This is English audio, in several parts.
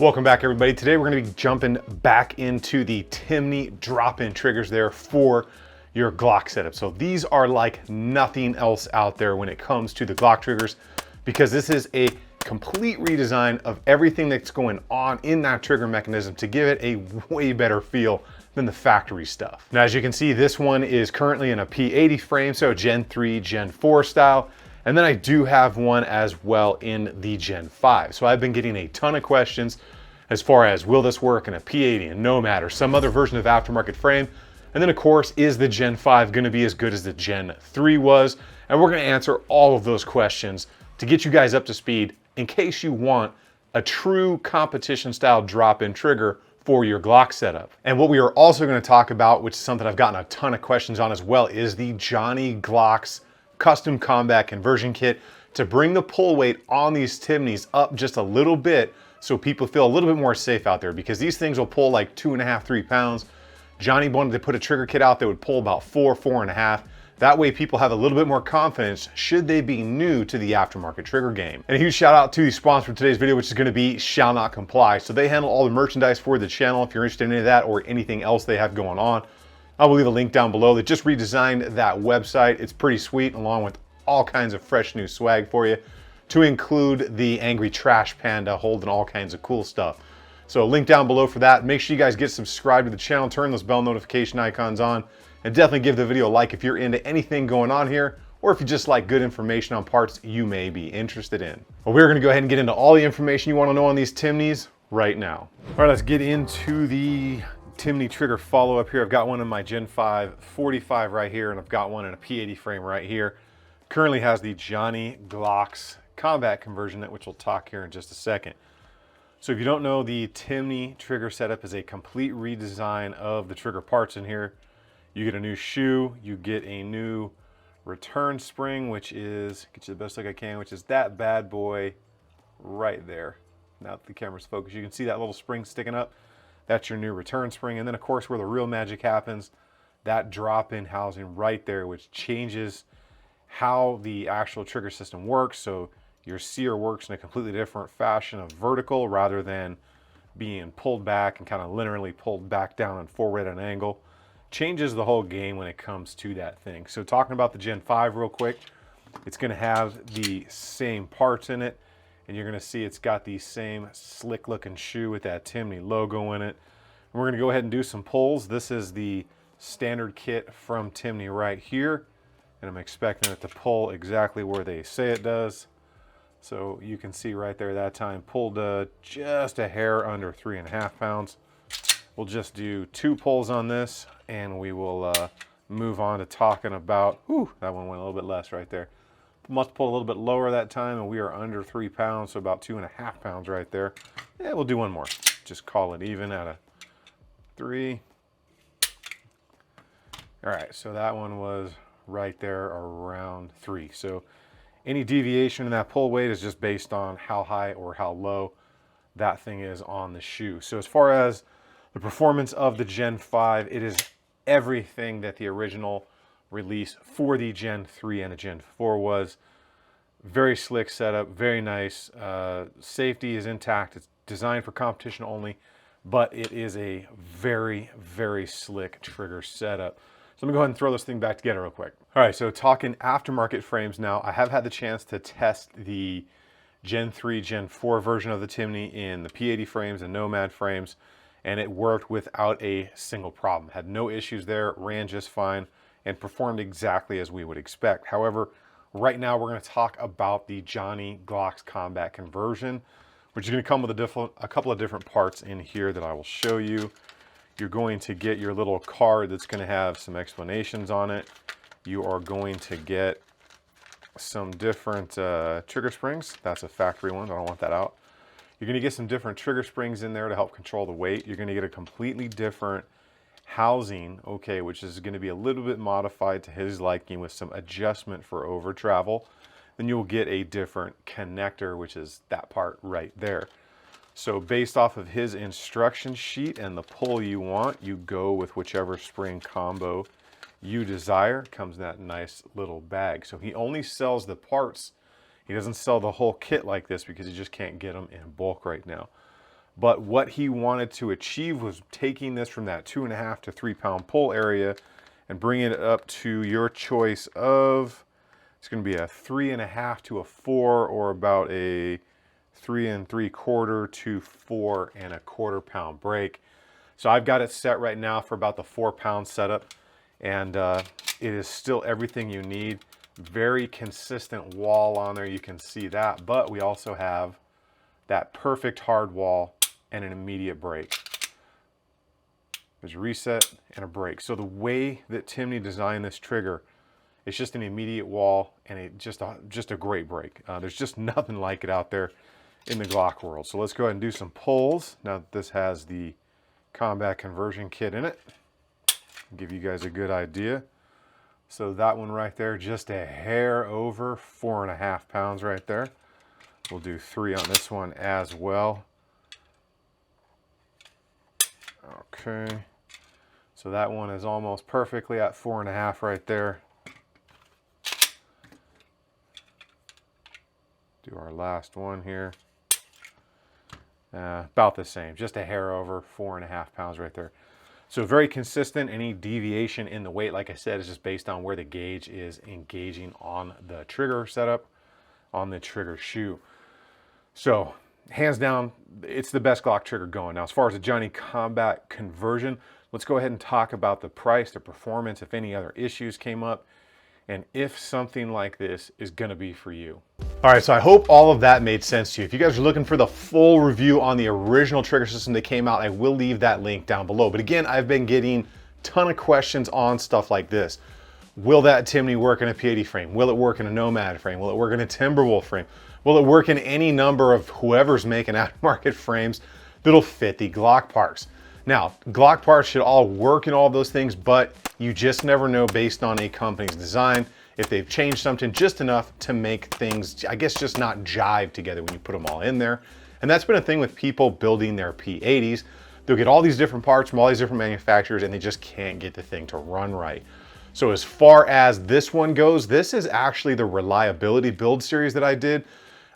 Welcome back, everybody. Today we're going to be jumping back into the Timney drop-in triggers there for your Glock setup. So these are like nothing else out there when it comes to the Glock triggers, because this is a complete redesign of everything that's going on in that trigger mechanism to give it a way better feel than the factory stuff. Now, as you can see, this one is currently in a P80 frame, so Gen 3, Gen 4 style. And then I do have one as well in the Gen 5. So I've been getting a ton of questions as far as, will this work in a P80, a Nomad, or some other version of aftermarket frame? And then of course, is the Gen 5 gonna be as good as the Gen 3 was? And we're gonna answer all of those questions to get you guys up to speed in case you want a true competition style drop-in trigger for your Glock setup. And what we are also gonna talk about, which is something I've gotten a ton of questions on as well, is the Johnny Glocks custom combat conversion kit to bring the pull weight on these Timneys up just a little bit so people feel a little bit more safe out there, because these things will pull like 2.5, 3 pounds. Johnny wanted to put a trigger kit out that would pull about 4, 4.5. That way people have a little bit more confidence should they be new to the aftermarket trigger game. And a huge shout out to the sponsor of today's video, which is gonna be Shall Not Comply. So they handle all the merchandise for the channel. If you're interested in any of that or anything else they have going on, I will leave a link down below. They just redesigned that website. It's pretty sweet, along with all kinds of fresh new swag for you, to include the angry trash panda holding all kinds of cool stuff. So link down below for that. Make sure you guys get subscribed to the channel, turn those bell notification icons on, and definitely give the video a like if you're into anything going on here, or if you just like good information on parts you may be interested in. Well, we're gonna go ahead and get into all the information you wanna know on these Timneys right now. All right, let's get into the Timney trigger follow-up here. I've got one in my Gen 5 45 right here, and I've got one in a P80 frame right here. Currently has the Johnny Glocks combat conversion, which we'll talk here in just a second. So if you don't know, the Timney trigger setup is a complete redesign of the trigger parts in here. You get a new shoe, you get a new return spring, which is, get you the best look I can, which is that bad boy right there. Now that the camera's focused, you can see that little spring sticking up. That's your new return spring. And then of course, where the real magic happens, that drop-in housing right there, which changes how the actual trigger system works. So your sear works in a completely different fashion of vertical rather than being pulled back and kind of linearly pulled back down and forward at an angle. Changes the whole game when it comes to that thing. So talking about the Gen 5 real quick, it's gonna have the same parts in it, and you're gonna see it's got the same slick looking shoe with that Timney logo in it. And we're gonna go ahead and do some pulls. This is the standard kit from Timney right here, and I'm expecting it to pull exactly where they say it does. So you can see right there that time pulled just a hair under 3.5 pounds. We'll just do 2 pulls on this, and we will move on to talking about, that one went a little bit less right there. Must pull a little bit lower that time, and we are under 3 pounds, so about 2.5 pounds right there. Yeah, we'll do one more. Just call it even at a 3. All right, so that one was right there around 3. So any deviation in that pull weight is just based on how high or how low that thing is on the shoe. So as far as the performance of the Gen 5, it is everything that the original release for the Gen 3 and the Gen 4 was. Very slick setup, very nice. Safety is intact. It's designed for competition only, but it is a very, very slick trigger setup. So let me go ahead and throw this thing back together real quick. All right, so talking aftermarket frames now, I have had the chance to test the Gen 3, Gen 4 version of the Timney in the P80 frames and Nomad frames, and it worked without a single problem. Had no issues there, ran just fine, and performed exactly as we would expect. However, right now we're gonna talk about the Johnny Glocks combat conversion, which is gonna come with a couple of different parts in here that I will show you. You're going to get your little card that's gonna have some explanations on it. You are going to get some different trigger springs. That's a factory one, I don't want that out. You're gonna get some different trigger springs in there to help control the weight. You're gonna get a completely different housing, okay, which is gonna be a little bit modified to his liking with some adjustment for over travel. Then you'll get a different connector, which is that part right there. So based off of his instruction sheet and the pull you want, you go with whichever spring combo you desire. Comes in that nice little bag. So he only sells the parts. He doesn't sell the whole kit like this because he just can't get them in bulk right now. But what he wanted to achieve was taking this from that 2.5 to 3 pound pull area and bringing it up to your choice of, it's going to be a 3.5 to a 4, or about a 3 3/4 to 4.25 pound brake. So I've got it set right now for about the 4 pound setup, and it is still everything you need. Very consistent wall on there, you can see that, but we also have that perfect hard wall and an immediate brake. There's a reset and a brake. So the way that Timney designed this trigger, it's just an immediate wall and just a great brake. There's just nothing like it out there in the Glock world. So let's go ahead and do some pulls. Now that this has the combat conversion kit in it, give you guys a good idea. So that one right there, just a hair over 4.5 pounds right there. We'll do 3 on this one as well. Okay, so that one is almost perfectly at 4.5 right there. Do our last one here. About the same, just a hair over 4.5 pounds right there. So very consistent. Any deviation in the weight, like I said, is just based on where the gauge is engaging on the trigger setup, on the trigger shoe. So hands down, it's the best Glock trigger going. Now, as far as the Johnny Combat conversion, let's go ahead and talk about the price, the performance, if any other issues came up, and if something like this is gonna be for you. All right, so I hope all of that made sense to you. If you guys are looking for the full review on the original trigger system that came out, I will leave that link down below. But again, I've been getting a ton of questions on stuff like this. Will that Timney work in a P80 frame? Will it work in a Nomad frame? Will it work in a Timberwolf frame? Will it work in any number of whoever's making aftermarket frames that'll fit the Glock parts? Now, Glock parts should all work in all of those things, but you just never know based on a company's design if they've changed something just enough to make things, I guess, just not jive together when you put them all in there. And that's been a thing with people building their P80s. They'll get all these different parts from all these different manufacturers and they just can't get the thing to run right. So as far as this one goes, this is actually the reliability build series that I did.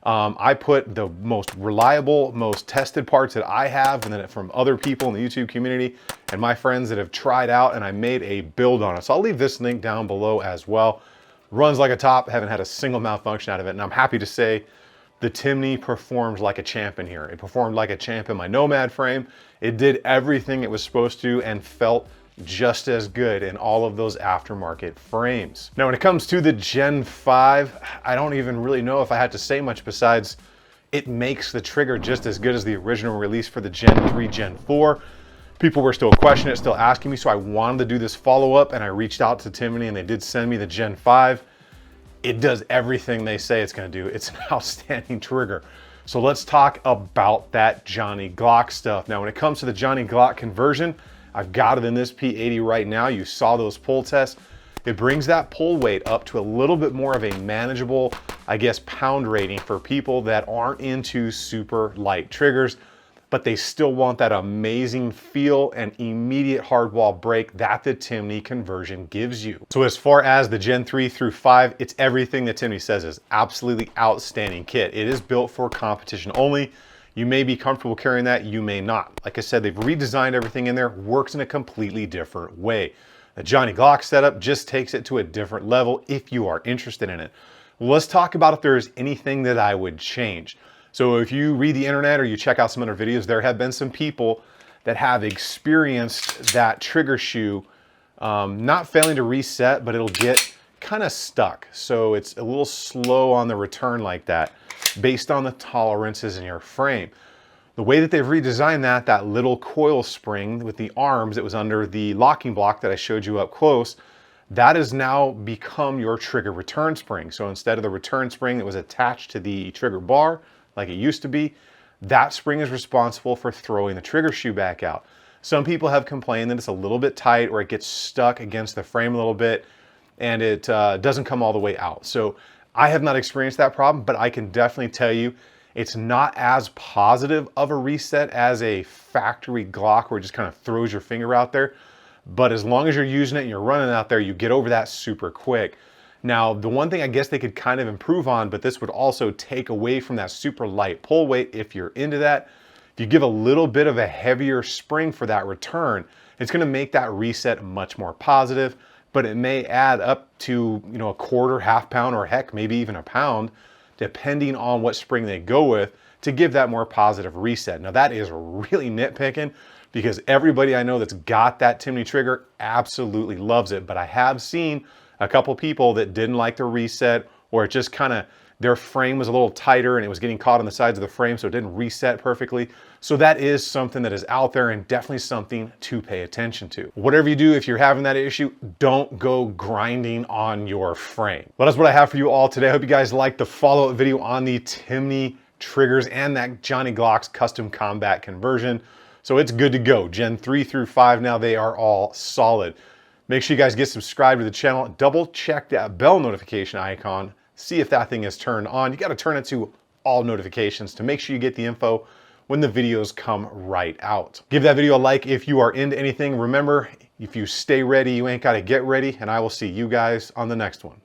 I put the most reliable, most tested parts that I have, and then from other people in the YouTube community and my friends that have tried out, and I made a build on it. So I'll leave this link down below as well. Runs like a top, haven't had a single malfunction out of it, and I'm happy to say the Timney performed like a champ in here. It performed like a champ in my Nomad frame. It did everything it was supposed to and felt just as good in all of those aftermarket frames. Now, when it comes to the Gen 5, I don't even really know if I had to say much besides it makes the trigger just as good as the original release for the Gen 3, Gen 4. People were still questioning it, still asking me, so I wanted to do this follow-up, and I reached out to Timney and they did send me the Gen 5. It does everything they say it's gonna do. It's an outstanding trigger. So let's talk about that Johnny Glock stuff. Now, when it comes to the Johnny Glock conversion, I've got it in this P80 right now. You saw those pull tests. It brings that pull weight up to a little bit more of a manageable, I guess, pound rating for people that aren't into super light triggers, but they still want that amazing feel and immediate hardwall brake that the Timney conversion gives you. So as far as the Gen 3 through 5, it's everything that Timney says is absolutely outstanding kit. It is built for competition only. You may be comfortable carrying that, you may not. Like I said, they've redesigned everything in there, works in a completely different way. The Johnny Glock setup just takes it to a different level if you are interested in it. Well, let's talk about if there's anything that I would change. So if you read the internet or you check out some other videos, there have been some people that have experienced that trigger shoe not failing to reset, but it'll get kind of stuck. So it's a little slow on the return like that, based on the tolerances in your frame. The way that they've redesigned that little coil spring with the arms that was under the locking block that I showed you up close, that has now become your trigger return spring. So instead of the return spring that was attached to the trigger bar, like it used to be, that spring is responsible for throwing the trigger shoe back out. Some people have complained that it's a little bit tight or it gets stuck against the frame a little bit and it doesn't come all the way out. So I have not experienced that problem, but I can definitely tell you it's not as positive of a reset as a factory Glock where it just kind of throws your finger out there. But as long as you're using it and you're running out there, you get over that super quick. Now, the one thing I guess they could kind of improve on, but this would also take away from that super light pull weight if you're into that, If you give a little bit of a heavier spring for that return, it's gonna make that reset much more positive, but it may add up to, you know, a quarter, half pound, or heck, maybe even a pound, depending on what spring they go with, to give that more positive reset. Now that is really nitpicking, because everybody I know that's got that Timney trigger absolutely loves it, but I have seen a couple people that didn't like the reset, or it just kind of, their frame was a little tighter and it was getting caught on the sides of the frame, so it didn't reset perfectly. So that is something that is out there and definitely something to pay attention to. Whatever you do, if you're having that issue, don't go grinding on your frame. Well, that's what I have for you all today. I hope you guys liked the follow-up video on the Timney triggers and that Johnny Glock's custom combat conversion. So it's good to go. Gen 3 through 5 now, they are all solid. Make sure you guys get subscribed to the channel. Double check that bell notification icon. See if that thing is turned on. You got to turn it to all notifications to make sure you get the info when the videos come right out. Give that video a like if you are into anything. Remember, if you stay ready, you ain't got to get ready. And I will see you guys on the next one.